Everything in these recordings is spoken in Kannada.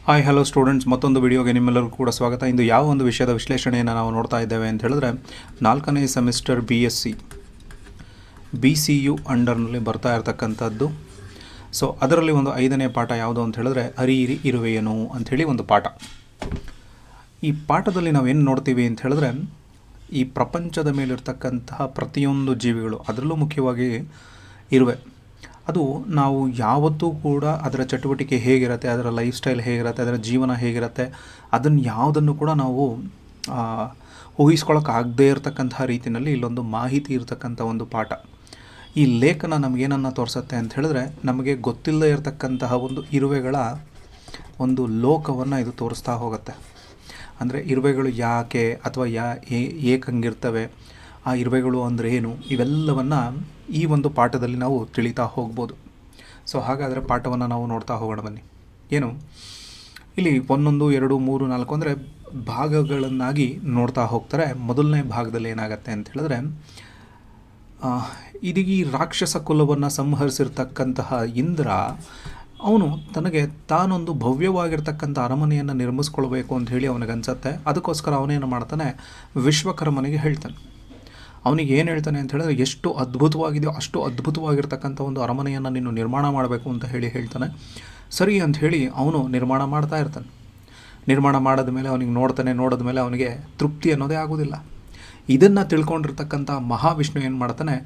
ಹಾಯ್ ಹಲೋ ಸ್ಟೂಡೆಂಟ್ಸ್, ಮತ್ತೊಂದು ವಿಡಿಯೋಗೆ ನಿಮ್ಮೆಲ್ಲರಿಗೂ ಕೂಡ ಸ್ವಾಗತ. ಇಂದು ಯಾವ ಒಂದು ವಿಷಯದ ವಿಶ್ಲೇಷಣೆಯನ್ನು ನಾವು ನೋಡ್ತಾ ಇದ್ದೇವೆ ಅಂತ ಹೇಳಿದ್ರೆ, 4ನೇ ಸೆಮಿಸ್ಟರ್ BSc BCU ಅಂಡರ್ನಲ್ಲಿ ಬರ್ತಾ ಇರತಕ್ಕಂಥದ್ದು. ಸೊ ಅದರಲ್ಲಿ ಒಂದು 5ನೇ ಪಾಠ ಯಾವುದು ಅಂತ ಹೇಳಿದ್ರೆ, ಅರಿಯಿರಿ ಇರುವೆಯೇನು ಅಂಥೇಳಿ ಒಂದು ಪಾಠ. ಈ ಪಾಠದಲ್ಲಿ ನಾವೇನು ನೋಡ್ತೀವಿ ಅಂತ ಹೇಳಿದ್ರೆ, ಈ ಪ್ರಪಂಚದ ಮೇಲಿರ್ತಕ್ಕಂತಹ ಪ್ರತಿಯೊಂದು ಜೀವಿಗಳು, ಅದರಲ್ಲೂ ಮುಖ್ಯವಾಗಿ ಇರುವೆ, ಅದು ನಾವು ಯಾವತ್ತೂ ಕೂಡ ಅದರ ಚಟುವಟಿಕೆ ಹೇಗಿರುತ್ತೆ, ಅದರ ಲೈಫ್ ಸ್ಟೈಲ್ ಹೇಗಿರುತ್ತೆ, ಅದರ ಜೀವನ ಹೇಗಿರುತ್ತೆ, ಅದನ್ನು ಯಾವುದನ್ನು ಕೂಡ ನಾವು ಊಹಿಸ್ಕೊಳ್ಳೋಕ್ಕಾಗದೇ ಇರತಕ್ಕಂತಹ ರೀತಿಯಲ್ಲಿ ಇಲ್ಲೊಂದು ಮಾಹಿತಿ ಇರತಕ್ಕಂಥ ಒಂದು ಪಾಠ. ಈ ಲೇಖನ ನಮಗೇನನ್ನು ತೋರಿಸುತ್ತೆ ಅಂತ ಹೇಳಿದ್ರೆ, ನಮಗೆ ಗೊತ್ತಿಲ್ಲದೆ ಇರತಕ್ಕಂತಹ ಒಂದು ಇರುವೆಗಳ ಒಂದು ಲೋಕವನ್ನು ಇದು ತೋರಿಸ್ತಾ ಹೋಗುತ್ತೆ. ಅಂದರೆ ಇರುವೆಗಳು ಯಾಕೆ ಅಥವಾ ಏಕಂಗಿರ್ತವೆ, ಆ ಇರುವೆಗಳು ಅಂದರೆ ಏನು, ಇವೆಲ್ಲವನ್ನು ಈ ಒಂದು ಪಾಠದಲ್ಲಿ ನಾವು ತಿಳಿತಾ ಹೋಗ್ಬೋದು. ಸೊ ಹಾಗಾದರೆ ಪಾಠವನ್ನು ನಾವು ನೋಡ್ತಾ ಹೋಗೋಣ ಬನ್ನಿ. ಏನು ಇಲ್ಲಿ 1, 2, 3, 4 ಅಂದರೆ ಭಾಗಗಳನ್ನಾಗಿ ನೋಡ್ತಾ ಹೋಗ್ತಾರೆ. ಮೊದಲನೇ ಭಾಗದಲ್ಲಿ ಏನಾಗುತ್ತೆ ಅಂತ ಹೇಳಿದ್ರೆ, ಈ ರಾಕ್ಷಸ ಕುಲವನ್ನು ಸಂಹರಿಸಿರ್ತಕ್ಕಂತಹ ಇಂದ್ರ, ಅವನು ತನಗೆ ತಾನೊಂದು ಭವ್ಯವಾಗಿರ್ತಕ್ಕಂಥ ಅರಮನೆಯನ್ನು ನಿರ್ಮಿಸ್ಕೊಳ್ಬೇಕು ಅಂತ ಹೇಳಿ ಅವನಿಗನ್ಸುತ್ತೆ. ಅದಕ್ಕೋಸ್ಕರ ಅವನೇನು ಮಾಡ್ತಾನೆ, ವಿಶ್ವಕರ್ಮನಿಗೆ ಹೇಳ್ತಾನೆ. ಅವನಿಗೆ ಏನು ಹೇಳ್ತಾನೆ ಅಂತ ಹೇಳಿದ್ರೆ, ಎಷ್ಟು ಅದ್ಭುತವಾಗಿದೆಯೋ ಅಷ್ಟು ಅದ್ಭುತವಾಗಿರ್ತಕ್ಕಂಥ ಒಂದು ಅರಮನೆಯನ್ನು ನೀನು ನಿರ್ಮಾಣ ಮಾಡಬೇಕು ಅಂತ ಹೇಳ್ತಾನೆ. ಸರಿ ಅಂತ ಹೇಳಿ ಅವನು ನಿರ್ಮಾಣ ಮಾಡ್ತಾ ಇರ್ತಾನೆ. ನಿರ್ಮಾಣ ಮಾಡಿದ ಮೇಲೆ ಅವನಿಗೆ ನೋಡಿದ ಮೇಲೆ ಅವನಿಗೆ ತೃಪ್ತಿ ಅನ್ನೋದೇ ಆಗೋದಿಲ್ಲ. ಇದನ್ನು ತಿಳ್ಕೊಂಡಿರ್ತಕ್ಕಂಥ ಮಹಾವಿಷ್ಣು ಏನು ಮಾಡ್ತಾನೆ,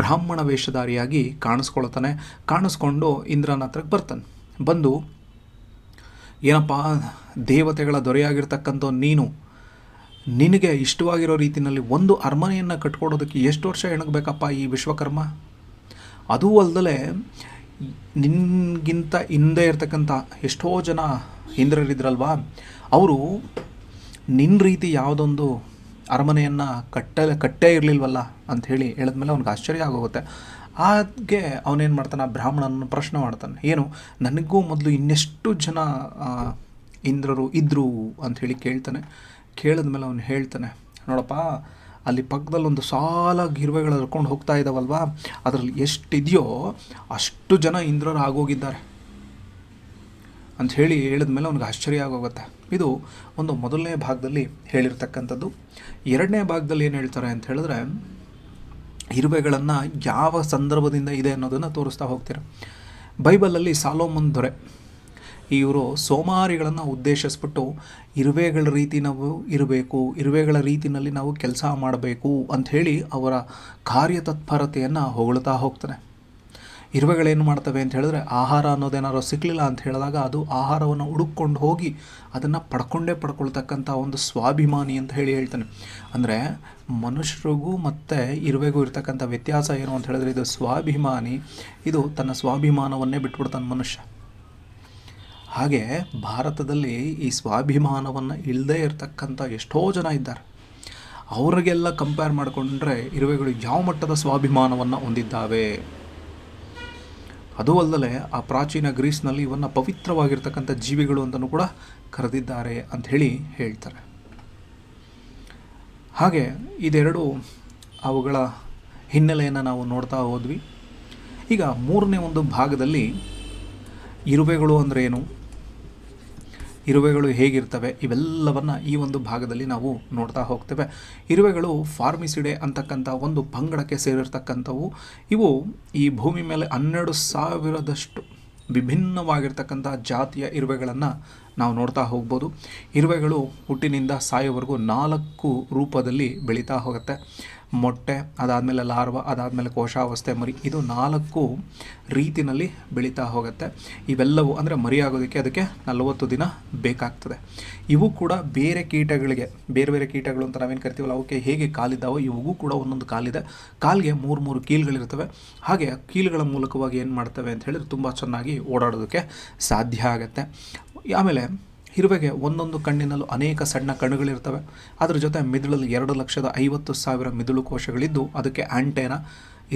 ಬ್ರಾಹ್ಮಣ ವೇಷಧಾರಿಯಾಗಿ ಕಾಣಿಸ್ಕೊಂಡು ಇಂದ್ರನ ಹತ್ರಕ್ಕೆ ಬರ್ತಾನೆ. ಬಂದು, ಏನಪ್ಪ ದೇವತೆಗಳ ದೊರೆಯಾಗಿರ್ತಕ್ಕಂಥ ನೀನು, ನಿನಗೆ ಇಷ್ಟವಾಗಿರೋ ರೀತಿಯಲ್ಲಿ ಒಂದು ಅರಮನೆಯನ್ನು ಕಟ್ಕೊಡೋದಕ್ಕೆ ಎಷ್ಟು ವರ್ಷ ಎಣಗಬೇಕಪ್ಪ ಈ ವಿಶ್ವಕರ್ಮ? ಅದೂ ಅಲ್ಲದೆ ನಿನಗಿಂತ ಹಿಂದೆ ಇರ್ತಕ್ಕಂಥ ಎಷ್ಟೋ ಜನ ಇಂದ್ರರಿದ್ರಲ್ವಾ, ಅವರು ನಿನ್ನ ರೀತಿ ಯಾವುದೊಂದು ಅರಮನೆಯನ್ನು ಕಟ್ಟೇ ಇರಲಿಲ್ವಲ್ಲ ಅಂಥೇಳಿ ಹೇಳಿದ್ಮೇಲೆ ಅವ್ನಿಗೆ ಆಶ್ಚರ್ಯ ಆಗೋಗುತ್ತೆ. ಹಾಗೆ ಅವನೇನು ಮಾಡ್ತಾನೆ, ಬ್ರಾಹ್ಮಣನ ಪ್ರಶ್ನೆ ಮಾಡ್ತಾನೆ. ಏನು, ನನಗೂ ಮೊದಲು ಇನ್ನೆಷ್ಟು ಜನ ಇಂದ್ರರು ಇದ್ದರು ಅಂಥೇಳಿ ಕೇಳಿದ ಮೇಲೆ ಅವನು ಹೇಳ್ತಾನೆ, ನೋಡಪ್ಪ, ಅಲ್ಲಿ ಪಕ್ಕದಲ್ಲಿ ಒಂದು ಸಾಲಾಗಿ ಇರುವೆಗಳು ಹರ್ಕೊಂಡು ಹೋಗ್ತಾ ಇದ್ದಾವಲ್ವಾ, ಅದರಲ್ಲಿ ಎಷ್ಟಿದೆಯೋ ಅಷ್ಟು ಜನ ಇಂದ್ರರು ಆಗೋಗಿದ್ದಾರೆ ಅಂಥೇಳಿ ಹೇಳಿದ್ಮೇಲೆ ಅವ್ನಿಗೆ ಆಶ್ಚರ್ಯ ಆಗೋಗುತ್ತೆ. ಇದು ಒಂದು ಮೊದಲನೇ ಭಾಗದಲ್ಲಿ ಹೇಳಿರ್ತಕ್ಕಂಥದ್ದು. ಎರಡನೇ ಭಾಗದಲ್ಲಿ ಏನು ಹೇಳ್ತಾರೆ ಅಂತ ಹೇಳಿದ್ರೆ, ಇರುವೆಗಳನ್ನು ಯಾವ ಸಂದರ್ಭದಿಂದ ಇದೆ ಅನ್ನೋದನ್ನು ತೋರಿಸ್ತಾ ಹೋಗ್ತಾರೆ. ಬೈಬಲಲ್ಲಿ ಸಾಲೋಮನ್ ದೊರೆ, ಇವರು ಸೋಮಾರಿಗಳನ್ನು ಉದ್ದೇಶಿಸ್ಬಿಟ್ಟು ಇರುವೆಗಳ ರೀತಿ ನಾವು ಇರಬೇಕು, ಇರುವೆಗಳ ರೀತಿಯಲ್ಲಿ ನಾವು ಕೆಲಸ ಮಾಡಬೇಕು ಅಂಥೇಳಿ ಅವರ ಕಾರ್ಯತತ್ಪರತೆಯನ್ನು ಹೊಗಳ್ತಾ ಹೋಗ್ತಾನೆ. ಇರುವೆಗಳೇನು ಮಾಡ್ತವೆ ಅಂತ ಹೇಳಿದ್ರೆ, ಆಹಾರ ಅನ್ನೋದೇನಾದ್ರು ಸಿಕ್ಕಲಿಲ್ಲ ಅಂತ ಹೇಳಿದಾಗ ಅದು ಆಹಾರವನ್ನು ಹುಡುಕೊಂಡು ಹೋಗಿ ಅದನ್ನು ಪಡ್ಕೊಳ್ತಕ್ಕಂಥ ಒಂದು ಸ್ವಾಭಿಮಾನಿ ಅಂತ ಹೇಳ್ತಾನೆ. ಅಂದರೆ ಮನುಷ್ಯರಿಗೂ ಮತ್ತು ಇರುವೆಗೂ ಇರ್ತಕ್ಕಂಥ ವ್ಯತ್ಯಾಸ ಏನು ಅಂತ ಹೇಳಿದ್ರೆ, ಇದು ಸ್ವಾಭಿಮಾನಿ, ಇದು ತನ್ನ ಸ್ವಾಭಿಮಾನವನ್ನೇ ಬಿಟ್ಬಿಡ್ತಾನೆ ಮನುಷ್ಯ. ಹಾಗೆ ಭಾರತದಲ್ಲಿ ಈ ಸ್ವಾಭಿಮಾನವನ್ನು ಇಲ್ಲದೇ ಇರತಕ್ಕಂಥ ಎಷ್ಟೋ ಜನ ಇದ್ದಾರೆ. ಅವರಿಗೆಲ್ಲ ಕಂಪೇರ್ ಮಾಡಿಕೊಂಡ್ರೆ ಇರುವೆಗಳು ಯಾವ ಮಟ್ಟದ ಸ್ವಾಭಿಮಾನವನ್ನು ಹೊಂದಿದ್ದಾವೆ. ಅದೂ ಅಲ್ಲದೆ ಆ ಪ್ರಾಚೀನ ಗ್ರೀಸ್ನಲ್ಲಿ ಇವನ್ನು ಪವಿತ್ರವಾಗಿರ್ತಕ್ಕಂಥ ಜೀವಿಗಳು ಅಂತಲೂ ಕೂಡ ಕರೆದಿದ್ದಾರೆ ಅಂಥೇಳಿ ಹೇಳ್ತಾರೆ. ಹಾಗೆ ಇದೆರಡು ಅವುಗಳ ಹಿನ್ನೆಲೆಯನ್ನು ನಾವು ನೋಡ್ತಾ ಹೋದ್ವಿ. ಈಗ ಮೂರನೇ ಒಂದು ಭಾಗದಲ್ಲಿ ಇರುವೆಗಳು ಅಂದರೆ ಏನು, ಇರುವೆಗಳು ಹೇಗಿರ್ತವೆ, ಇವೆಲ್ಲವನ್ನು ಈ ಒಂದು ಭಾಗದಲ್ಲಿ ನಾವು ನೋಡ್ತಾ ಹೋಗ್ತೇವೆ. ಇರುವೆಗಳು ಫಾರ್ಮಿಸಿಡೆ ಅಂತಕ್ಕಂಥ ಒಂದು ಪಂಗಡಕ್ಕೆ ಸೇರಿರ್ತಕ್ಕಂಥವು. ಇವು ಈ ಭೂಮಿ ಮೇಲೆ 12,000ದಷ್ಟು ವಿಭಿನ್ನವಾಗಿರ್ತಕ್ಕಂಥ ಜಾತಿಯ ಇರುವೆಗಳನ್ನು ನಾವು ನೋಡ್ತಾ ಹೋಗ್ಬೋದು. ಇರುವೆಗಳು ಹುಟ್ಟಿನಿಂದ ಸಾಯೋವರೆಗೂ 4 ರೂಪದಲ್ಲಿ ಬೆಳೀತಾ ಹೋಗುತ್ತೆ. ಮೊಟ್ಟೆ, ಅದಾದಮೇಲೆ ಲಾರ್ವ, ಅದಾದಮೇಲೆ ಕೋಶಾವಸ್ಥೆ, ಮರಿ, ಇದು 4 ರೀತಿಯಲ್ಲಿ ಬೆಳೀತಾ ಹೋಗುತ್ತೆ. ಇವೆಲ್ಲವೂ ಅಂದರೆ ಮರಿಯಾಗೋದಕ್ಕೆ ಅದಕ್ಕೆ 40 ದಿನ ಬೇಕಾಗ್ತದೆ. ಇವು ಕೂಡ ಬೇರೆ ಕೀಟಗಳಿಗೆ, ಬೇರೆ ಕೀಟಗಳು ಅಂತ ನಾವೇನು ಕರಿತೀವಲ್ಲ, ಅವಕ್ಕೆ ಹೇಗೆ ಕಾಲಿದ್ದಾವೋ ಇವಿಗೂ ಕೂಡ ಒಂದೊಂದು ಕಾಲಿದೆ. ಕಾಲಿಗೆ 3 ಕೀಲುಗಳಿರ್ತವೆ. ಹಾಗೆ ಕೀಲುಗಳ ಮೂಲಕವಾಗಿ ಏನು ಮಾಡ್ತವೆ ಅಂತ ಹೇಳಿದ್ರೆ ತುಂಬ ಚೆನ್ನಾಗಿ ಓಡಾಡೋದಕ್ಕೆ ಸಾಧ್ಯ ಆಗುತ್ತೆ. ಆಮೇಲೆ ಇರುವೆಗೆ ಒಂದೊಂದು ಕಣ್ಣಿನಲ್ಲೂ ಅನೇಕ ಸಣ್ಣ ಕಣ್ಣುಗಳಿರ್ತವೆ. ಅದರ ಜೊತೆ ಮಿದುಳಲ್ಲಿ 2,50,000 ಮಿದುಳು ಕೋಶಗಳಿದ್ದು ಅದಕ್ಕೆ ಆ್ಯಂಟೆನಾ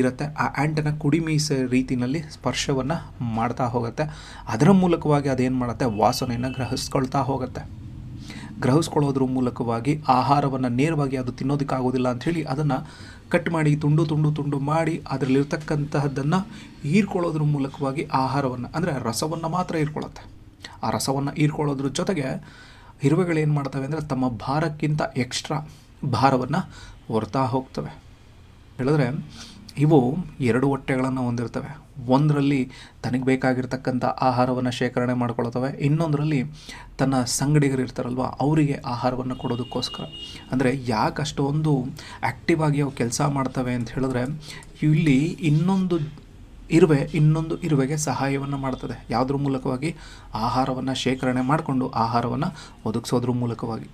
ಇರುತ್ತೆ. ಆ ಆ್ಯಂಟೆನಾ ಕುಡಿಮೀಸೆ ರೀತಿಯಲ್ಲಿ ಸ್ಪರ್ಶವನ್ನು ಮಾಡ್ತಾ ಹೋಗುತ್ತೆ. ಅದರ ಮೂಲಕವಾಗಿ ಅದೇನು ಮಾಡುತ್ತೆ, ವಾಸನೆಯನ್ನು ಗ್ರಹಿಸ್ಕೊಳ್ಳೋದ್ರ ಮೂಲಕವಾಗಿ ಆಹಾರವನ್ನು ನೇರವಾಗಿ ಅದು ತಿನ್ನೋದಕ್ಕಾಗೋದಿಲ್ಲ ಅಂಥೇಳಿ ಅದನ್ನು ಕಟ್ ಮಾಡಿ ತುಂಡು ಮಾಡಿ ಅದರಲ್ಲಿರ್ತಕ್ಕಂತಹದ್ದನ್ನು ಹೀರ್ಕೊಳ್ಳೋದ್ರ ಮೂಲಕವಾಗಿ ಆಹಾರವನ್ನು ಅಂದರೆ ರಸವನ್ನು ಮಾತ್ರ ಹೀರ್ಕೊಳ್ಳುತ್ತೆ. ಆ ರಸವನ್ನು ಹೀರ್ಕೊಳ್ಳೋದ್ರ ಜೊತೆಗೆ ಇರುವೆಗಳೇನು ಮಾಡ್ತವೆ ಅಂದರೆ ತಮ್ಮ ಭಾರಕ್ಕಿಂತ ಎಕ್ಸ್ಟ್ರಾ ಭಾರವನ್ನು ಹೊರ್ತಾ ಹೋಗ್ತವೆ. ಹೇಳಿದ್ರೆ ಇವು 2 ಹೊಟ್ಟೆಗಳನ್ನು ಹೊಂದಿರ್ತವೆ. ಒಂದರಲ್ಲಿ ತನಗೆ ಬೇಕಾಗಿರ್ತಕ್ಕಂಥ ಆಹಾರವನ್ನು ಶೇಖರಣೆ ಮಾಡ್ಕೊಳ್ತವೆ, ಇನ್ನೊಂದರಲ್ಲಿ ತನ್ನ ಸಂಗಡಿಗರು ಇರ್ತಾರಲ್ವ ಅವರಿಗೆ ಆಹಾರವನ್ನು ಕೊಡೋದಕ್ಕೋಸ್ಕರ. ಅಂದರೆ ಯಾಕೆ ಅಷ್ಟೊಂದು ಆ್ಯಕ್ಟಿವ್ ಆಗಿ ಅವು ಕೆಲಸ ಮಾಡ್ತವೆ ಅಂತ ಹೇಳಿದ್ರೆ, ಇಲ್ಲಿ ಇನ್ನೊಂದು ಇರುವೆಗೆ ಸಹಾಯವನ್ನು ಮಾಡ್ತದೆ. ಯಾವುದ್ರ ಮೂಲಕವಾಗಿ? ಆಹಾರವನ್ನು ಶೇಖರಣೆ ಮಾಡಿಕೊಂಡು ಆಹಾರವನ್ನು ಒದಗಿಸೋದ್ರ ಮೂಲಕವಾಗಿ.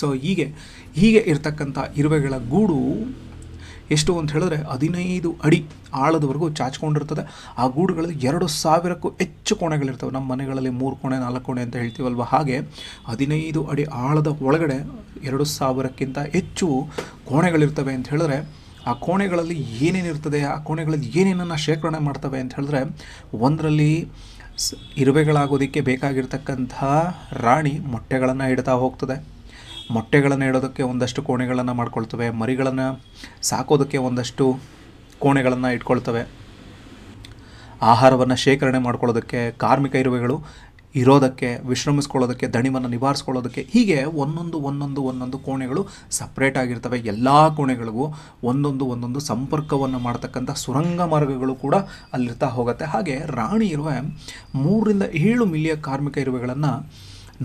ಸೊ ಹೀಗೆ ಇರ್ತಕ್ಕಂಥ ಇರುವೆಗಳ ಗೂಡು ಎಷ್ಟು ಅಂತ ಹೇಳಿದ್ರೆ 15 ಅಡಿ ಆಳದವರೆಗೂ ಚಾಚ್ಕೊಂಡಿರ್ತದೆ. ಆ ಗೂಡುಗಳಲ್ಲಿ 2,000ಕ್ಕೂ ಹೆಚ್ಚು ಕೋಣೆಗಳಿರ್ತವೆ. ನಮ್ಮ ಮನೆಗಳಲ್ಲಿ 3 ಕೋಣೆ 4 ಕೋಣೆ ಅಂತ ಹೇಳ್ತೀವಲ್ವ, ಹಾಗೆ 15 ಅಡಿ ಆಳದ ಒಳಗಡೆ 2,000ಕ್ಕಿಂತ ಹೆಚ್ಚು ಕೋಣೆಗಳಿರ್ತವೆ ಅಂತ ಹೇಳಿದ್ರೆ, ಆ ಕೋಣೆಗಳಲ್ಲಿ ಏನೇನಿರ್ತದೆ, ಆ ಕೋಣೆಗಳಲ್ಲಿ ಏನೇನನ್ನು ಶೇಖರಣೆ ಮಾಡ್ತವೆ ಅಂತ ಹೇಳಿದ್ರೆ, ಒಂದರಲ್ಲಿ ಇರುವೆಗಳಾಗೋದಕ್ಕೆ ಬೇಕಾಗಿರ್ತಕ್ಕಂಥ ರಾಣಿ ಮೊಟ್ಟೆಗಳನ್ನು ಇಡ್ತಾ ಹೋಗ್ತದೆ. ಮೊಟ್ಟೆಗಳನ್ನು ಇಡೋದಕ್ಕೆ ಒಂದಷ್ಟು ಕೋಣೆಗಳನ್ನು ಮಾಡ್ಕೊಳ್ತವೆ. ಮರಿಗಳನ್ನು ಸಾಕೋದಕ್ಕೆ ಒಂದಷ್ಟು ಕೋಣೆಗಳನ್ನು ಇಟ್ಕೊಳ್ತವೆ. ಆಹಾರವನ್ನು ಶೇಖರಣೆ ಮಾಡ್ಕೊಳ್ಳೋದಕ್ಕೆ, ಕಾರ್ಮಿಕ ಇರುವೆಗಳು ಇರೋದಕ್ಕೆ, ವಿಶ್ರಮಿಸ್ಕೊಳ್ಳೋದಕ್ಕೆ, ದಣಿವನ್ನು ನಿವಾರಿಸ್ಕೊಳ್ಳೋದಕ್ಕೆ, ಹೀಗೆ ಒಂದೊಂದು ಕೋಣೆಗಳು ಸಪ್ರೇಟ್ ಆಗಿರ್ತವೆ. ಎಲ್ಲ ಕೋಣೆಗಳಿಗೂ ಒಂದೊಂದು ಸಂಪರ್ಕವನ್ನು ಮಾಡ್ತಕ್ಕಂಥ ಸುರಂಗ ಮಾರ್ಗಗಳು ಕೂಡ ಅಲ್ಲಿರ್ತಾ ಹೋಗುತ್ತೆ. ಹಾಗೆ ರಾಣಿ ಇರುವೆ 3 ರಿಂದ 7 ಮಿಲಿಯ ಕಾರ್ಮಿಕ ಇರುವೆಗಳನ್ನು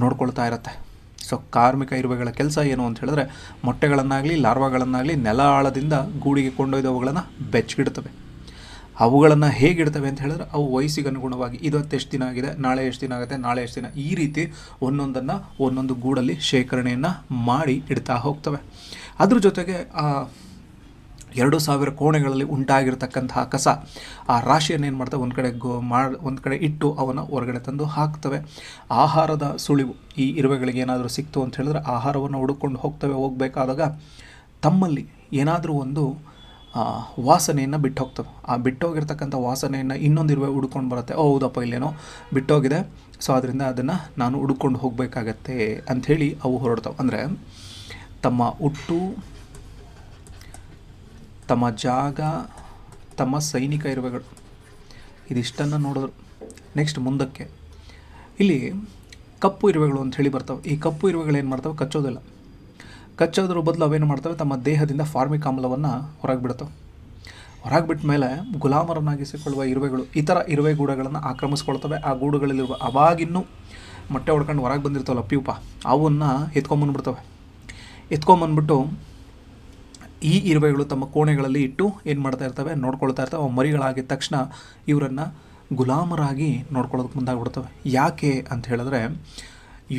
ನೋಡ್ಕೊಳ್ತಾ ಇರುತ್ತೆ. ಸೊ ಕಾರ್ಮಿಕ ಇರುವೆಗಳ ಕೆಲಸ ಏನು ಅಂತ ಹೇಳಿದ್ರೆ, ಮೊಟ್ಟೆಗಳನ್ನಾಗಲಿ ಲಾರ್ವಾಗಳನ್ನಾಗಲಿ ನೆಲ ಆಳದಿಂದ ಗೂಡಿಗೆ ಕೊಂಡೊಯ್ದು ಅವುಗಳನ್ನು ಬೆಚ್ಚಗಿಡ್ತವೆ. ಅವುಗಳನ್ನು ಹೇಗಿಡ್ತವೆ ಅಂತ ಹೇಳಿದ್ರೆ, ಅವು ವಯಸ್ಸಿಗೆ ಅನುಗುಣವಾಗಿ ಇವತ್ತು ಎಷ್ಟು ದಿನ ಆಗಿದೆ, ನಾಳೆ ಎಷ್ಟು ದಿನ ಆಗುತ್ತೆ, ನಾಳೆ ಎಷ್ಟು ದಿನ, ಈ ರೀತಿ ಒಂದೊಂದು ಗೂಡಲ್ಲಿ ಶೇಖರಣೆಯನ್ನು ಮಾಡಿ ಇಡ್ತಾ ಹೋಗ್ತವೆ. ಅದ್ರ ಜೊತೆಗೆ 2,000 ಕೋಣೆಗಳಲ್ಲಿ ಉಂಟಾಗಿರ್ತಕ್ಕಂತಹ ಕಸ, ಆ ರಾಶಿಯನ್ನು ಏನು ಮಾಡ್ತವೆ, ಒಂದು ಕಡೆ ಇಟ್ಟು ಅವನ್ನು ಹೊರಗಡೆ ತಂದು ಹಾಕ್ತವೆ. ಆಹಾರದ ಸುಳಿವು ಈ ಇರುವೆಗಳಿಗೆ ಏನಾದರೂ ಸಿಕ್ತು ಅಂತ ಹೇಳಿದ್ರೆ, ಆಹಾರವನ್ನು ಹುಡುಕೊಂಡು ಹೋಗಬೇಕಾದಾಗ ತಮ್ಮಲ್ಲಿ ಏನಾದರೂ ಒಂದು ವಾಸನೆಯನ್ನು ಬಿಟ್ಟು ಹೋಗ್ತವೆ. ಆ ಬಿಟ್ಟೋಗಿರ್ತಕ್ಕಂಥ ವಾಸನೆಯನ್ನು ಇನ್ನೊಂದು ಇರುವೆ ಹುಡ್ಕೊಂಡು ಬರುತ್ತೆ. ಹೌದಪ್ಪ, ಇಲ್ಲೇನೋ ಬಿಟ್ಟೋಗಿದೆ, ಸೊ ಅದರಿಂದ ಅದನ್ನು ನಾನು ಹುಡ್ಕೊಂಡು ಹೋಗಬೇಕಾಗತ್ತೆ ಅಂಥೇಳಿ ಅವು ಹೊರಡ್ತವೆ. ಅಂದರೆ ತಮ್ಮ ಹುಟ್ಟು, ತಮ್ಮ ಜಾಗ, ತಮ್ಮ ಸೈನಿಕ ಇರುವೆಗಳು, ಇದಿಷ್ಟನ್ನು ನೋಡಿದ್ರು. ನೆಕ್ಸ್ಟ್ ಮುಂದಕ್ಕೆ ಇಲ್ಲಿ ಕಪ್ಪು ಇರುವೆಗಳು ಅಂತ ಹೇಳಿ ಬರ್ತವೆ. ಈ ಕಪ್ಪು ಇರುವೆಗಳು ಏನು ಮಾಡ್ತವೆ, ಕಚ್ಚೋದ್ರ ಬದಲು ಅವೇನು ಮಾಡ್ತವೆ, ತಮ್ಮ ದೇಹದಿಂದ ಫಾರ್ಮಿಕ್ ಆಮ್ಲವನ್ನು ಹೊರಗೆ ಬಿಡ್ತವೆ. ಹೊರಗೆ ಬಿಟ್ಟ ಮೇಲೆ ಗುಲಾಮರನ್ನಾಗಿಸಿಕೊಳ್ಳುವ ಇರುವೆಗಳು ಇತರ ಇರುವೆ ಗೂಡುಗಳನ್ನು ಆಕ್ರಮಿಸ್ಕೊಳ್ತವೆ. ಆ ಗೂಡುಗಳಲ್ಲಿರುವ ಅವಾಗಿನ್ನೂ ಮೊಟ್ಟೆ ಹೊಡ್ಕೊಂಡು ಹೊರಗೆ ಬಂದಿರ್ತಾವಲ್ಲ ಪ್ಯೂಪ, ಅವನ್ನು ಎತ್ಕೊಂಬಂದ್ಬಿಟ್ಟು ಈ ಇರುವೆಗಳು ತಮ್ಮ ಕೋಣೆಗಳಲ್ಲಿ ಇಟ್ಟು ಏನು ಮಾಡ್ತಾ ಇರ್ತವೆ, ನೋಡ್ಕೊಳ್ತಾ ಇರ್ತವೆ. ಅವು ಮರಿಗಳಾಗಿದ್ದ ತಕ್ಷಣ ಇವರನ್ನು ಗುಲಾಮರಾಗಿ ನೋಡ್ಕೊಳ್ಳೋದಕ್ಕೆ ಮುಂದಾಗ್ಬಿಡ್ತವೆ. ಯಾಕೆ ಅಂತ ಹೇಳಿದ್ರೆ,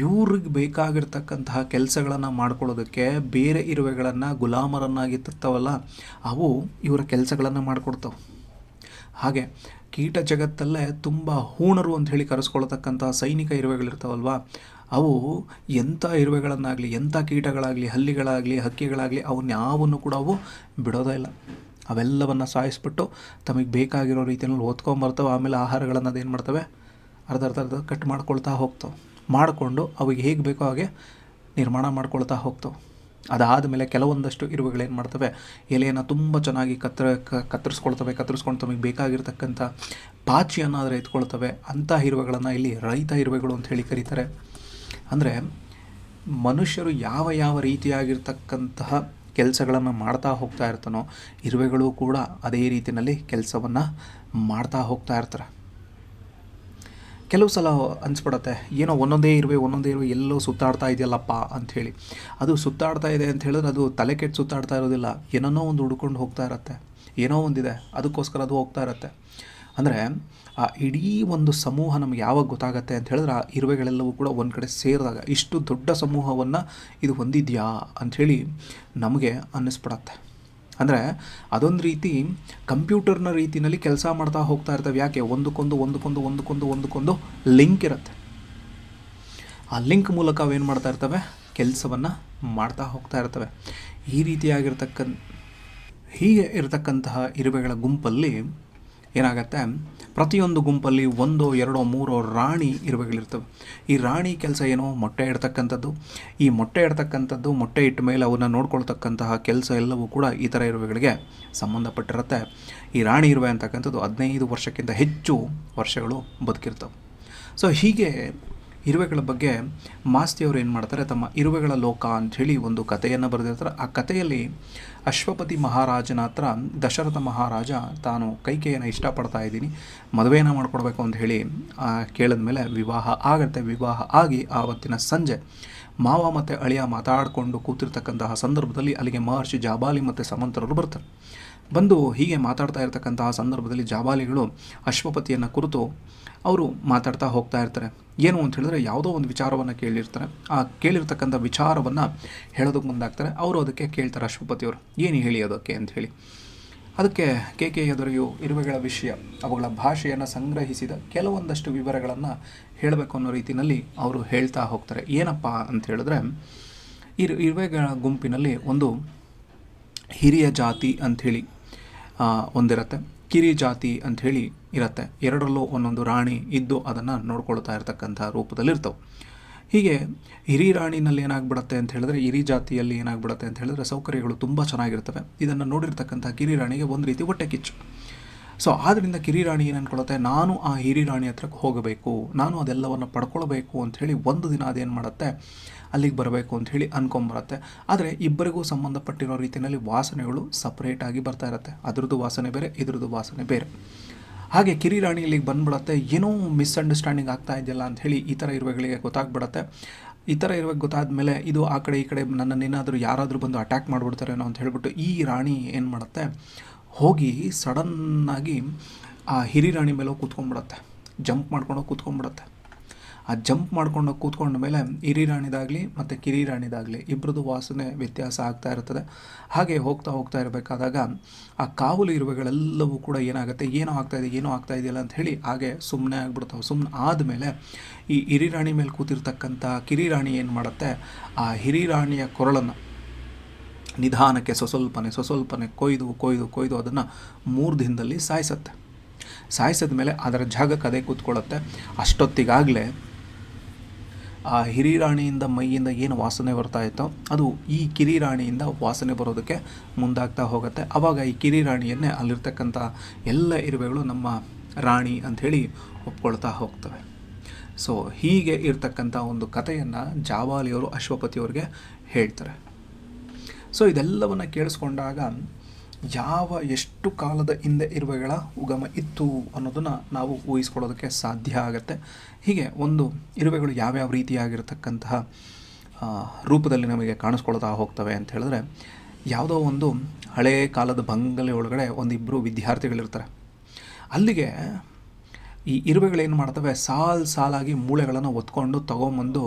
ಇವ್ರಿಗೆ ಬೇಕಾಗಿರ್ತಕ್ಕಂತಹ ಕೆಲಸಗಳನ್ನು ಮಾಡ್ಕೊಳ್ಳೋದಕ್ಕೆ ಬೇರೆ ಇರುವೆಗಳನ್ನು ಗುಲಾಮರನ್ನಾಗಿ ತತ್ತವಲ್ಲ, ಅವು ಇವರ ಕೆಲಸಗಳನ್ನು ಮಾಡಿಕೊಡ್ತವೆ. ಹಾಗೆ ಕೀಟ ಜಗತ್ತಲ್ಲೇ ತುಂಬ ಹೂಣರು ಅಂತ ಹೇಳಿ ಕರೆಸ್ಕೊಳ್ತಕ್ಕಂಥ ಸೈನಿಕ ಇರುವೆಗಳಿರ್ತಾವಲ್ವ, ಅವು ಎಂಥ ಇರುವೆಗಳನ್ನಾಗಲಿ, ಎಂಥ ಕೀಟಗಳಾಗಲಿ, ಹಲ್ಲಿಗಳಾಗಲಿ, ಹಕ್ಕಿಗಳಾಗಲಿ, ಅವನ್ಯಾವನ್ನು ಕೂಡ ಅವು ಬಿಡೋದೇ ಇಲ್ಲ. ಅವೆಲ್ಲವನ್ನು ಸಾಯಿಸ್ಬಿಟ್ಟು ತಮಗೆ ಬೇಕಾಗಿರೋ ರೀತಿಯಲ್ಲಿ ಓದ್ಕೊಂಬರ್ತವೆ. ಆಮೇಲೆ ಆಹಾರಗಳನ್ನು ಅದೇನು ಮಾಡ್ತವೆ, ಅರ್ಧ ಕಟ್ ಮಾಡ್ಕೊಳ್ತಾ ಹೋಗ್ತವೆ. ಮಾಡಿಕೊಂಡು ಅವಿಗೆ ಹೇಗೆ ಬೇಕೋ ಹಾಗೆ ನಿರ್ಮಾಣ ಮಾಡ್ಕೊಳ್ತಾ ಹೋಗ್ತವೆ. ಅದಾದಮೇಲೆ ಕೆಲವೊಂದಷ್ಟು ಇರುವೆಗಳೇನು ಮಾಡ್ತವೆ, ಎಲೆಯನ್ನು ತುಂಬ ಚೆನ್ನಾಗಿ ಕತ್ತರಿಸ್ಕೊಂಡು ತಮಗೆ ಬೇಕಾಗಿರ್ತಕ್ಕಂಥ ಪಾಚಿಯನ್ನು ಆದರೆ ಎತ್ಕೊಳ್ತವೆ. ಅಂಥ ಇರುವೆಗಳನ್ನು ಇಲ್ಲಿ ರೈತ ಇರುವೆಗಳು ಅಂತ ಹೇಳಿ ಕರೀತಾರೆ. ಅಂದರೆ ಮನುಷ್ಯರು ಯಾವ ರೀತಿಯಾಗಿರ್ತಕ್ಕಂತಹ ಕೆಲಸಗಳನ್ನು ಮಾಡ್ತಾ ಹೋಗ್ತಾ ಇರ್ತಾನೋ, ಇರುವೆಗಳು ಕೂಡ ಅದೇ ರೀತಿಯಲ್ಲಿ ಕೆಲಸವನ್ನು ಮಾಡ್ತಾ ಹೋಗ್ತಾ ಇರ್ತಾರೆ. ಕೆಲವು ಸಲ ಅನಿಸ್ಬಿಡತ್ತೆ, ಏನೋ ಒಂದೊಂದೇ ಇರುವೆ ಎಲ್ಲೋ ಸುತ್ತಾಡ್ತಾ ಇದೆಯಲ್ಲಪ್ಪ ಅಂಥೇಳಿ. ಅದು ಸುತ್ತಾಡ್ತಾ ಇದೆ ಅಂತ ಹೇಳಿದ್ರೆ ಅದು ತಲೆ ಕೆಟ್ಟು ಸುತ್ತಾಡ್ತಾ ಇರೋದಿಲ್ಲ, ಏನೋ ಒಂದು ಹುಡ್ಕೊಂಡು ಹೋಗ್ತಾ ಇರತ್ತೆ, ಏನೋ ಒಂದಿದೆ ಅದಕ್ಕೋಸ್ಕರ ಅದು ಹೋಗ್ತಾ ಇರತ್ತೆ. ಅಂದರೆ ಆ ಇಡೀ ಒಂದು ಸಮೂಹ ನಮಗೆ ಯಾವಾಗ ಗೊತ್ತಾಗತ್ತೆ ಅಂತ ಹೇಳಿದ್ರೆ, ಆ ಇರುವೆಗಳೆಲ್ಲವೂ ಕೂಡ ಒಂದು ಕಡೆ ಸೇರಿದಾಗ ಇಷ್ಟು ದೊಡ್ಡ ಸಮೂಹವನ್ನು ಇದು ಹೊಂದಿದೆಯಾ ಅಂಥೇಳಿ ನಮಗೆ ಅನ್ನಿಸ್ಬಿಡತ್ತೆ. ಅಂದರೆ ಅದೊಂದು ರೀತಿ ಕಂಪ್ಯೂಟರ್ನ ರೀತಿಯಲ್ಲಿ ಕೆಲಸ ಮಾಡ್ತಾ ಹೋಗ್ತಾ ಇರ್ತವೆ. ಯಾಕೆ, ಒಂದಕ್ಕೊಂದು ಲಿಂಕ್ ಇರುತ್ತೆ. ಆ ಲಿಂಕ್ ಮೂಲಕ ಅವೇನು ಮಾಡ್ತಾ ಇರ್ತವೆ, ಕೆಲಸವನ್ನು ಮಾಡ್ತಾ ಹೋಗ್ತಾ ಇರ್ತವೆ. ಹೀಗೆ ಇರತಕ್ಕಂತಹ ಇರುವೆಗಳ ಗುಂಪಲ್ಲಿ ಏನಾಗತ್ತೆ, ಪ್ರತಿಯೊಂದು ಗುಂಪಲ್ಲಿ 1, 2, 3 ರಾಣಿ ಇರುವೆಗಳಿರ್ತವೆ. ಈ ರಾಣಿ ಕೆಲಸ ಏನೋ ಮೊಟ್ಟೆ ಇಡ್ತಕ್ಕಂಥದ್ದು. ಈ ಮೊಟ್ಟೆ ಇಟ್ಟ ಮೇಲೆ ಅವನ್ನ ನೋಡ್ಕೊಳ್ತಕ್ಕಂತಹ ಕೆಲಸ ಎಲ್ಲವೂ ಕೂಡ ಈ ಥರ ಇರುವೆಗಳಿಗೆ ಸಂಬಂಧಪಟ್ಟಿರುತ್ತೆ. ಈ ರಾಣಿ ಇರುವೆ ಅಂತಕ್ಕಂಥದ್ದು 15 ವರ್ಷಕ್ಕಿಂತ ಹೆಚ್ಚು ವರ್ಷಗಳು ಬದುಕಿರ್ತವೆ. ಸೊ ಹೀಗೆ ಇರುವೆಗಳ ಬಗ್ಗೆ ಮಾಸ್ತಿಯವರು ಏನು ಮಾಡ್ತಾರೆ, ತಮ್ಮ ಇರುವೆಗಳ ಲೋಕ ಅಂಥೇಳಿ ಒಂದು ಕಥೆಯನ್ನು ಬರೆದಿರ್ತಾರೆ. ಆ ಕಥೆಯಲ್ಲಿ ಅಶ್ವಪತಿ ಮಹಾರಾಜನ ಹತ್ರ ದಶರಥ ಮಹಾರಾಜ ತಾನು ಕೈಕೇಯನ್ನು ಇಷ್ಟಪಡ್ತಾ ಇದ್ದೀನಿ, ಮದುವೆಯನ್ನು ಮಾಡ್ಕೊಡ್ಬೇಕು ಅಂತ ಹೇಳಿ ಕೇಳಿದ ಮೇಲೆ ವಿವಾಹ ಆಗುತ್ತೆ. ವಿವಾಹ ಆಗಿ ಆವತ್ತಿನ ಸಂಜೆ ಮಾವ ಮತ್ತು ಅಳಿಯ ಮಾತಾಡಿಕೊಂಡು ಕೂತಿರ್ತಕ್ಕಂತಹ ಸಂದರ್ಭದಲ್ಲಿ ಅಲ್ಲಿಗೆ ಮಹರ್ಷಿ ಜಾಬಾಲಿ ಮತ್ತು ಸಮಂತರರು ಬರ್ತಾರೆ. ಬಂದು ಹೀಗೆ ಮಾತಾಡ್ತಾ ಇರ್ತಕ್ಕಂತಹ ಸಂದರ್ಭದಲ್ಲಿ ಜಾಬಾಲಿಗಳು ಅಶ್ವಪತಿಯನ್ನು ಕುರಿತು ಅವರು ಮಾತಾಡ್ತಾ ಹೋಗ್ತಾ ಇರ್ತಾರೆ. ಏನು ಅಂತ ಹೇಳಿದ್ರೆ ಯಾವುದೋ ಒಂದು ವಿಚಾರವನ್ನು ಕೇಳಿರ್ತಾರೆ. ಆ ಕೇಳಿರ್ತಕ್ಕಂಥ ವಿಚಾರವನ್ನು ಹೇಳೋದಕ್ಕೆ ಮುಂದಾಗ್ತಾರೆ. ಅವರು ಅದಕ್ಕೆ ಕೇಳ್ತಾರೆ ಅಶ್ವಪತಿಯವರು, ಏನು ಹೇಳಿ ಅದಕ್ಕೆ ಅಂತ ಹೇಳಿ. ಅದಕ್ಕೆ ಕೇಕೆಯ ದೊರೆಯು ಇರುವೆಗಳ ವಿಷಯ, ಅವುಗಳ ಭಾಷೆಯನ್ನು ಸಂಗ್ರಹಿಸಿದ ಕೆಲವೊಂದಷ್ಟು ವಿವರಗಳನ್ನು ಹೇಳಬೇಕು ಅನ್ನೋ ರೀತಿಯಲ್ಲಿ ಅವರು ಹೇಳ್ತಾ ಹೋಗ್ತಾರೆ. ಏನಪ್ಪ ಅಂತ ಹೇಳಿದ್ರೆ, ಇರುವೆಗಳ ಗುಂಪಿನಲ್ಲಿ ಒಂದು ಹಿರಿಯ ಜಾತಿ ಅಂಥೇಳಿ ಒಂದಿರುತ್ತೆ, ಕಿರಿ ಜಾತಿ ಅಂಥೇಳಿ ಇರುತ್ತೆ. ಎರಡರಲ್ಲೂ ಒಂದೊಂದು ರಾಣಿ ಇದ್ದು ಅದನ್ನು ನೋಡ್ಕೊಳ್ತಾ ಇರ್ತಕ್ಕಂಥ ರೂಪದಲ್ಲಿರ್ತವೆ. ಹೀಗೆ ಹಿರಿ ರಾಣಿನಲ್ಲಿ ಏನಾಗ್ಬಿಡುತ್ತೆ ಅಂತ ಹೇಳಿದ್ರೆ, ಹಿರಿ ಜಾತಿಯಲ್ಲಿ ಏನಾಗ್ಬಿಡುತ್ತೆ ಅಂತ ಹೇಳಿದ್ರೆ ಸೌಕರ್ಯಗಳು ತುಂಬ ಚೆನ್ನಾಗಿರ್ತವೆ. ಇದನ್ನು ನೋಡಿರ್ತಕ್ಕಂಥ ಕಿರಿ ರಾಣಿಗೆ ಒಂದು ರೀತಿ ಹೊಟ್ಟೆ ಕಿಚ್ಚು. ಸೊ ಆದ್ದರಿಂದ ಕಿರಿ ರಾಣಿ ಏನು ಅಂದ್ಕೊಳುತ್ತೆ, ನಾನು ಆ ಹಿರಿ ರಾಣಿ ಹತ್ರಕ್ಕೆ ಹೋಗಬೇಕು, ನಾನು ಅದೆಲ್ಲವನ್ನು ಪಡ್ಕೊಳ್ಬೇಕು ಅಂಥೇಳಿ ಒಂದು ದಿನ ಅದೇನು ಮಾಡುತ್ತೆ, ಅಲ್ಲಿಗೆ ಬರಬೇಕು ಅಂಥೇಳಿ ಅನ್ಕೊಂಬರುತ್ತೆ. ಆದರೆ ಇಬ್ಬರಿಗೂ ಸಂಬಂಧಪಟ್ಟಿರೋ ರೀತಿಯಲ್ಲಿ ವಾಸನೆಗಳು ಸಪ್ರೇಟಾಗಿ ಬರ್ತಾ ಇರುತ್ತೆ. ಅದ್ರದ್ದು ವಾಸನೆ ಬೇರೆ, ಇದ್ರದ್ದು ವಾಸನೆ ಬೇರೆ. ಹಾಗೆ ಕಿರಿ ರಾಣಿ ಇಲ್ಲಿಗೆ ಬಂದ್ಬಿಡತ್ತೆ. ಏನೋ ಮಿಸ್ಅಂಡರ್ಸ್ಟ್ಯಾಂಡಿಂಗ್ ಆಗ್ತಾ ಇದೆಯಲ್ಲ ಅಂಥೇಳಿ ಈ ಥರ ಇರುವೆಗಳಿಗೆ ಗೊತ್ತಾಗ್ಬಿಡತ್ತೆ. ಈ ಥರ ಇರುವಾಗ ಗೊತ್ತಾದ ಮೇಲೆ ಇದು ಆ ಕಡೆ ಈ ಕಡೆ ನನ್ನನ್ನೇನಾದರೂ ಯಾರಾದರೂ ಬಂದು ಅಟ್ಯಾಕ್ ಮಾಡಿಬಿಡ್ತಾರೇನೋ ಅಂತ ಹೇಳ್ಬಿಟ್ಟು ಈ ರಾಣಿ ಏನು ಮಾಡುತ್ತೆ, ಹೋಗಿ ಸಡನ್ನಾಗಿ ಆ ಹಿರಿ ರಾಣಿ ಮೇಲೆ ಕೂತ್ಕೊಂಡ್ಬಿಡತ್ತೆ. ಜಂಪ್ ಮಾಡ್ಕೊಂಡೋಗಿ ಕೂತ್ಕೊಂಡ್ಬಿಡತ್ತೆ. ಆ ಜಂಪ್ ಮಾಡ್ಕೊಂಡೋಗಿ ಕೂತ್ಕೊಂಡ ಮೇಲೆ ಹಿರಿ ರಾಣಿದಾಗಲಿ ಮತ್ತು ಕಿರಿ ರಾಣಿದಾಗಲಿ ಇಬ್ಬರದ್ದು ವಾಸನೆ ವ್ಯತ್ಯಾಸ ಆಗ್ತಾ ಇರ್ತದೆ. ಹಾಗೆ ಹೋಗ್ತಾ ಇರಬೇಕಾದಾಗ ಆ ಕಾವಲು ಇರುವೆಗಳೆಲ್ಲವೂ ಕೂಡ ಏನಾಗುತ್ತೆ, ಏನೋ ಆಗ್ತಾ ಇದೆಯಲ್ಲ ಅಂತ ಹೇಳಿ ಹಾಗೆ ಸುಮ್ಮನೆ ಆಗ್ಬಿಡ್ತಾವೆ. ಸುಮ್ಮನೆ ಆದಮೇಲೆ ಈ ಹಿರಿ ರಾಣಿ ಮೇಲೆ ಕೂತಿರ್ತಕ್ಕಂಥ ಕಿರಿ ರಾಣಿ ಏನು ಮಾಡುತ್ತೆ, ಆ ಹಿರಿ ರಾಣಿಯ ಕೊರಳನ್ನು ನಿಧಾನಕ್ಕೆ ಸ್ವಸ್ವಲ್ಪನೆ ಕೊಯ್ದು ಅದನ್ನು 3 ದಿನದಲ್ಲಿ ಸಾಯಿಸಿದ ಮೇಲೆ ಅದರ ಜಾಗಕ್ಕೆ ಅದೇ ಕೂತ್ಕೊಳ್ಳುತ್ತೆ. ಅಷ್ಟೊತ್ತಿಗಾಗಲೇ ಆ ಹಿರಿ ರಾಣಿಯಿಂದ ಮೈಯಿಂದ ಏನು ವಾಸನೆ ಬರ್ತಾ ಇತ್ತೋ ಅದು ಈ ಕಿರಿ ರಾಣಿಯಿಂದ ವಾಸನೆ ಬರೋದಕ್ಕೆ ಮುಂದಾಗ್ತಾ ಹೋಗುತ್ತೆ. ಆವಾಗ ಈ ಕಿರಿ ರಾಣಿಯನ್ನೇ ಅಲ್ಲಿರ್ತಕ್ಕಂಥ ಎಲ್ಲ ಇರುವೆಗಳು ನಮ್ಮ ರಾಣಿ ಅಂಥೇಳಿ ಒಪ್ಕೊಳ್ತಾ ಹೋಗ್ತವೆ. ಸೊ ಹೀಗೆ ಇರ್ತಕ್ಕಂಥ ಒಂದು ಕಥೆಯನ್ನು ಜಾಬಾಲಿಯವರು ಅಶ್ವಪತಿಯವ್ರಿಗೆ ಹೇಳ್ತಾರೆ. ಸೊ ಇದೆಲ್ಲವನ್ನು ಕೇಳಿಸ್ಕೊಂಡಾಗ ಎಷ್ಟು ಕಾಲದ ಹಿಂದೆ ಇರುವೆಗಳ ಉಗಮ ಇತ್ತು ಅನ್ನೋದನ್ನು ನಾವು ಊಹಿಸ್ಕೊಳ್ಳೋದಕ್ಕೆ ಸಾಧ್ಯ ಆಗುತ್ತೆ. ಹೀಗೆ ಒಂದು ಇರುವೆಗಳು ಯಾವ್ಯಾವ ರೀತಿಯಾಗಿರ್ತಕ್ಕಂತಹ ರೂಪದಲ್ಲಿ ನಮಗೆ ಕಾಣಿಸ್ಕೊಳ್ತಾ ಹೋಗ್ತವೆ ಅಂತ ಹೇಳಿದ್ರೆ, ಯಾವುದೋ ಒಂದು ಹಳೆಯ ಕಾಲದ ಬಂಗಲೆ ಒಳಗಡೆ ಒಂದಿಬ್ಬರು ವಿದ್ಯಾರ್ಥಿಗಳಿರ್ತಾರೆ. ಅಲ್ಲಿಗೆ ಈ ಇರುವೆಗಳೇನು ಮಾಡ್ತವೆ, ಸಾಲಾಗಿ ಮೂಳೆಗಳನ್ನು ಒತ್ಕೊಂಡು ತೊಗೊಂಬಂದು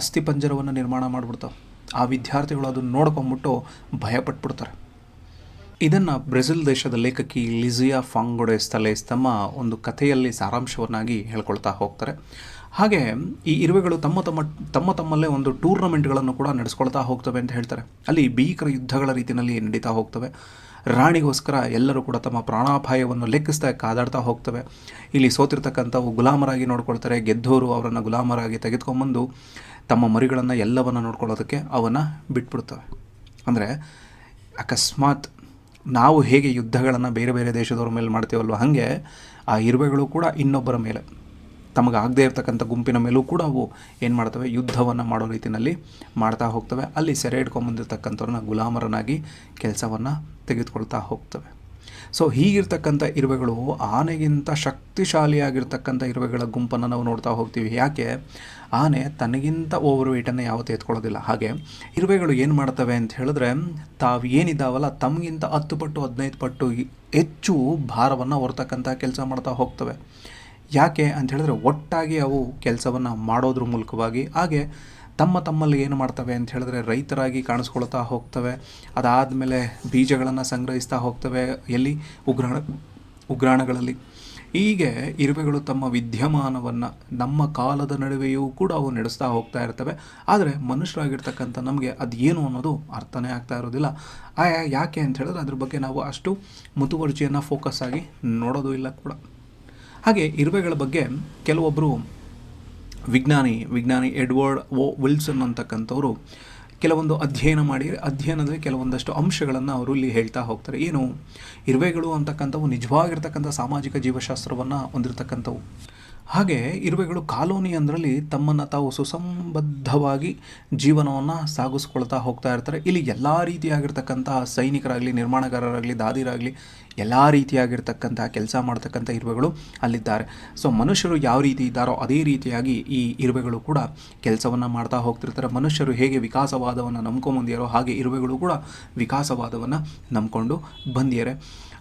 ಅಸ್ಥಿಪಂಜರವನ್ನು ನಿರ್ಮಾಣ ಮಾಡಿಬಿಡ್ತಾವೆ. ಆ ವಿದ್ಯಾರ್ಥಿಗಳು ಅದನ್ನು ನೋಡ್ಕೊಂಬಿಟ್ಟು ಭಯಪಟ್ಬಿಡ್ತಾರೆ. ಇದನ್ನು ಬ್ರೆಜಿಲ್ ದೇಶದ ಲೇಖಕಿ ಲಿಜಿಯಾ ಫಾಂಗೊಡೆಸ್ ತಲೇಸ್ ತಮ್ಮ ಒಂದು ಕಥೆಯಲ್ಲಿ ಸಾರಾಂಶವನ್ನಾಗಿ ಹೇಳ್ಕೊಳ್ತಾ ಹೋಗ್ತಾರೆ. ಹಾಗೆ ಈ ಇರುವೆಗಳು ತಮ್ಮಲ್ಲೇ ಒಂದು ಟೂರ್ನಮೆಂಟ್ಗಳನ್ನು ಕೂಡ ನಡೆಸ್ಕೊಳ್ತಾ ಹೋಗ್ತವೆ ಅಂತ ಹೇಳ್ತಾರೆ. ಅಲ್ಲಿ ಭೀಕರ ಯುದ್ಧಗಳ ರೀತಿಯಲ್ಲಿ ನಡೀತಾ ಹೋಗ್ತವೆ. ರಾಣಿಗೋಸ್ಕರ ಎಲ್ಲರೂ ಕೂಡ ತಮ್ಮ ಪ್ರಾಣಾಪಾಯವನ್ನು ಲೆಕ್ಕಿಸ್ತಾ ಕಾದಾಡ್ತಾ ಹೋಗ್ತವೆ. ಇಲ್ಲಿ ಸೋತಿರ್ತಕ್ಕಂಥವು ಗುಲಾಮರಾಗಿ ನೋಡ್ಕೊಳ್ತಾರೆ. ಗೆದ್ದವರು ಅವರನ್ನು ಗುಲಾಮರಾಗಿ ತೆಗೆದುಕೊಂಬಂದು ತಮ್ಮ ಮರಿಗಳನ್ನು ಎಲ್ಲವನ್ನು ನೋಡ್ಕೊಳ್ಳೋದಕ್ಕೆ ಅವನ್ನು ಬಿಟ್ಬಿಡ್ತವೆ. ಅಂದರೆ ಅಕಸ್ಮಾತ್ ನಾವು ಹೇಗೆ ಯುದ್ಧಗಳನ್ನು ಬೇರೆ ಬೇರೆ ದೇಶದವ್ರ ಮೇಲೆ ಮಾಡ್ತೀವಲ್ವ, ಹಾಗೆ ಆ ಇರುವೆಗಳು ಕೂಡ ಇನ್ನೊಬ್ಬರ ಮೇಲೆ, ತಮಗಾಗದೇ ಇರತಕ್ಕಂಥ ಗುಂಪಿನ ಮೇಲೂ ಕೂಡ ಅವು ಏನು ಮಾಡ್ತವೆ, ಯುದ್ಧವನ್ನು ಮಾಡೋ ರೀತಿಯಲ್ಲಿ ಮಾಡ್ತಾ ಹೋಗ್ತವೆ. ಅಲ್ಲಿ ಸೆರೆ ಹಿಡ್ಕೊಂಬಂದಿರ್ತಕ್ಕಂಥವ್ರನ್ನ ಗುಲಾಮರನಾಗಿ ಕೆಲಸವನ್ನು ತೆಗೆದುಕೊಳ್ತಾ ಹೋಗ್ತವೆ. ಸೊ ಹೀಗಿರ್ತಕ್ಕಂಥ ಇರುವೆಗಳು ಆನೆಗಿಂತ ಶಕ್ತಿಶಾಲಿಯಾಗಿರ್ತಕ್ಕಂಥ ಇರುವೆಗಳ ಗುಂಪನ್ನು ನಾವು ನೋಡ್ತಾ ಹೋಗ್ತೀವಿ. ಯಾಕೆ, ಆನೆ ತನಗಿಂತ ಓವರ್ ವೇಟನ್ನು ಯಾವತ್ತೂ ಎತ್ಕೊಳ್ಳೋದಿಲ್ಲ. ಹಾಗೆ ಇರುವೆಗಳು ಏನು ಮಾಡ್ತವೆ ಅಂತ ಹೇಳಿದ್ರೆ, ತಾವು ಏನಿದ್ದಾವಲ್ಲ ತಮಗಿಂತ 10 ಪಟ್ಟು 15 ಪಟ್ಟು ಹೆಚ್ಚು ಭಾರವನ್ನು ಹೊರತಕ್ಕಂಥ ಕೆಲಸ ಮಾಡ್ತಾ ಹೋಗ್ತವೆ. ಯಾಕೆ ಅಂತ ಹೇಳಿದ್ರೆ, ಒಟ್ಟಾಗಿ ಅವು ಕೆಲಸವನ್ನು ಮಾಡೋದ್ರ ಮೂಲಕವಾಗಿ ಹಾಗೆ ತಮ್ಮಲ್ಲಿ ಏನು ಮಾಡ್ತವೆ ಅಂತ ಹೇಳಿದ್ರೆ ರೈತರಾಗಿ ಕಾಣಿಸ್ಕೊಳ್ತಾ ಹೋಗ್ತವೆ. ಅದಾದಮೇಲೆ ಬೀಜಗಳನ್ನು ಸಂಗ್ರಹಿಸ್ತಾ ಹೋಗ್ತವೆ. ಎಲ್ಲಿ, ಉಗ್ರಾಣಗಳಲ್ಲಿ. ಹೀಗೆ ಇರುವೆಗಳು ತಮ್ಮ ವಿದ್ಯಮಾನವನ್ನು ನಮ್ಮ ಕಾಲದ ನಡುವೆಯೂ ಕೂಡ ಅವು ನಡೆಸ್ತಾ ಹೋಗ್ತಾ ಇರ್ತವೆ. ಆದರೆ ಮನುಷ್ಯರಾಗಿರ್ತಕ್ಕಂಥ ನಮಗೆ ಅದು ಏನು ಅನ್ನೋದು ಅರ್ಥನೇ ಆಗ್ತಾ ಇರೋದಿಲ್ಲ. ಯಾಕೆ ಅಂತ ಹೇಳಿದ್ರೆ ಅದ್ರ ಬಗ್ಗೆ ನಾವು ಅಷ್ಟು ಮುತುವರ್ಜಿಯನ್ನು ಫೋಕಸ್ ಆಗಿ ನೋಡೋದು ಇಲ್ಲ ಕೂಡ. ಹಾಗೆ ಇರುವೆಗಳ ಬಗ್ಗೆ ಕೆಲವೊಬ್ಬರು ವಿಜ್ಞಾನಿ ಎಡ್ವರ್ಡ್ ವಿಲ್ಸನ್ ಅಂತಕ್ಕಂಥವ್ರು ಕೆಲವೊಂದು ಅಧ್ಯಯನದಲ್ಲಿ ಕೆಲವೊಂದಷ್ಟು ಅಂಶಗಳನ್ನು ಅವರು ಇಲ್ಲಿ ಹೇಳ್ತಾ ಹೋಗ್ತಾರೆ. ಏನು, ಇರುವೆಗಳು ಅಂತಕ್ಕಂಥವು ನಿಜವಾಗಿರ್ತಕ್ಕಂಥ ಸಾಮಾಜಿಕ ಜೀವಶಾಸ್ತ್ರವನ್ನು ಹೊಂದಿರತಕ್ಕಂಥವು. ಹಾಗೆ ಇರುವೆಗಳು ಕಾಲೋನಿ ಅಂದ್ರಲ್ಲಿ ತಮ್ಮನ್ನು ತಾವು ಸುಸಂಬದ್ಧವಾಗಿ ಜೀವನವನ್ನು ಸಾಗಿಸ್ಕೊಳ್ತಾ ಹೋಗ್ತಾ ಇರ್ತಾರೆ. ಇಲ್ಲಿ ಎಲ್ಲ ರೀತಿಯಾಗಿರ್ತಕ್ಕಂತಹ ಸೈನಿಕರಾಗಲಿ, ನಿರ್ಮಾಣಗಾರರಾಗಲಿ, ದಾದಿರಾಗಲಿ ಎಲ್ಲ ರೀತಿಯಾಗಿರ್ತಕ್ಕಂಥ ಕೆಲಸ ಮಾಡ್ತಕ್ಕಂಥ ಇರುವೆಗಳು ಅಲ್ಲಿದ್ದಾರೆ. ಸೊ ಮನುಷ್ಯರು ಯಾವ ರೀತಿ ಇದ್ದಾರೋ ಅದೇ ರೀತಿಯಾಗಿ ಈ ಇರುವೆಗಳು ಕೂಡ ಕೆಲಸವನ್ನು ಮಾಡ್ತಾ ಹೋಗ್ತಿರ್ತಾರೆ. ಮನುಷ್ಯರು ಹೇಗೆ ವಿಕಾಸವಾದವನ್ನು ನಂಬ್ಕೊಂಬಂದಿಯಾರೋ ಹಾಗೆ ಇರುವೆಗಳು ಕೂಡ ವಿಕಾಸವಾದವನ್ನು ನಂಬ್ಕೊಂಡು ಬಂದಿದ್ದಾರೆ.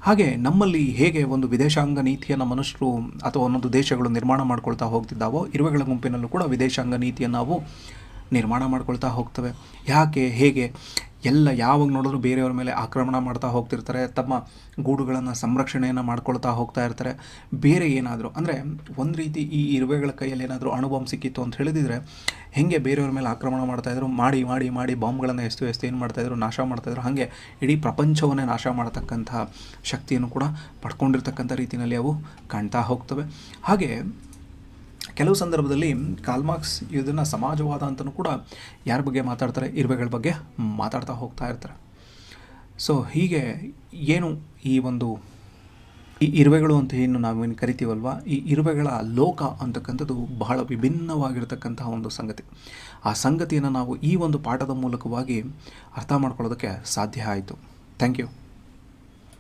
ಹಾಗೆ ನಮ್ಮಲ್ಲಿ ಹೇಗೆ ಒಂದು ವಿದೇಶಾಂಗ ನೀತಿಯನ್ನು ಮನುಷ್ಯರು ಅಥವಾ ಒಂದೊಂದು ದೇಶಗಳು ನಿರ್ಮಾಣ ಮಾಡ್ಕೊಳ್ತಾ ಹೋಗ್ತಿದ್ದಾವೋ, ಇರುವೆಗಳ ಗುಂಪಿನಲ್ಲೂ ಕೂಡ ವಿದೇಶಾಂಗ ನೀತಿಯನ್ನು ನಾವು ನಿರ್ಮಾಣ ಮಾಡ್ಕೊಳ್ತಾ ಹೋಗ್ತವೆ. ಯಾಕೆ, ಹೇಗೆ, ಎಲ್ಲ ಯಾವಾಗ ನೋಡಿದ್ರು ಬೇರೆಯವ್ರ ಮೇಲೆ ಆಕ್ರಮಣ ಮಾಡ್ತಾ ಹೋಗ್ತಿರ್ತಾರೆ. ತಮ್ಮ ಗೂಡುಗಳನ್ನು ಸಂರಕ್ಷಣೆಯನ್ನು ಮಾಡ್ಕೊಳ್ತಾ ಹೋಗ್ತಾ ಇರ್ತಾರೆ. ಬೇರೆ ಏನಾದರೂ ಅಂದರೆ ಒಂದು ರೀತಿ ಈ ಇರುವೆಗಳ ಕೈಯಲ್ಲಿ ಏನಾದರೂ ಅಣುಬಾಂಬ್ ಸಿಕ್ಕಿತ್ತು ಅಂತ ಹೇಳಿದಿದ್ರೆ ಹೇಗೆ ಬೇರೆಯವ್ರ ಮೇಲೆ ಆಕ್ರಮಣ ಮಾಡ್ತಾಯಿದ್ರು, ಮಾಡಿ ಮಾಡಿ ಮಾಡಿ ಬಾಂಬ್ಗಳನ್ನು ಎಷ್ಟು ಏನು ಮಾಡ್ತಾಯಿದ್ರು, ನಾಶ ಮಾಡ್ತಾಯಿದ್ರು. ಹಾಗೆ ಇಡೀ ಪ್ರಪಂಚವನ್ನೇ ನಾಶ ಮಾಡ್ತಕ್ಕಂತಹ ಶಕ್ತಿಯನ್ನು ಕೂಡ ಪಡ್ಕೊಂಡಿರ್ತಕ್ಕಂಥ ರೀತಿಯಲ್ಲಿ ಅವು ಕಾಣ್ತಾ ಹೋಗ್ತವೆ. ಹಾಗೆ ಕೆಲವು ಸಂದರ್ಭದಲ್ಲಿ ಕಾರ್ಲ್ ಇದನ್ನು ಸಮಾಜವಾದ ಅಂತಲೂ ಕೂಡ ಯಾರ ಬಗ್ಗೆ ಮಾತಾಡ್ತಾರೆ, ಇರುವೆಗಳ ಬಗ್ಗೆ ಮಾತಾಡ್ತಾ ಹೋಗ್ತಾ ಇರ್ತಾರೆ. ಸೊ ಹೀಗೆ ಏನು ಈ ಇರುವೆಗಳು ಅಂತ ಏನು ನಾವೇನು ಕರಿತೀವಲ್ವ, ಈ ಇರುವೆಗಳ ಲೋಕ ಅಂತಕ್ಕಂಥದ್ದು ಬಹಳ ವಿಭಿನ್ನವಾಗಿರ್ತಕ್ಕಂತಹ ಒಂದು ಸಂಗತಿ. ಆ ಸಂಗತಿಯನ್ನು ನಾವು ಈ ಒಂದು ಪಾಠದ ಮೂಲಕವಾಗಿ ಅರ್ಥ ಮಾಡ್ಕೊಳ್ಳೋದಕ್ಕೆ ಸಾಧ್ಯ ಆಯಿತು. Thank you.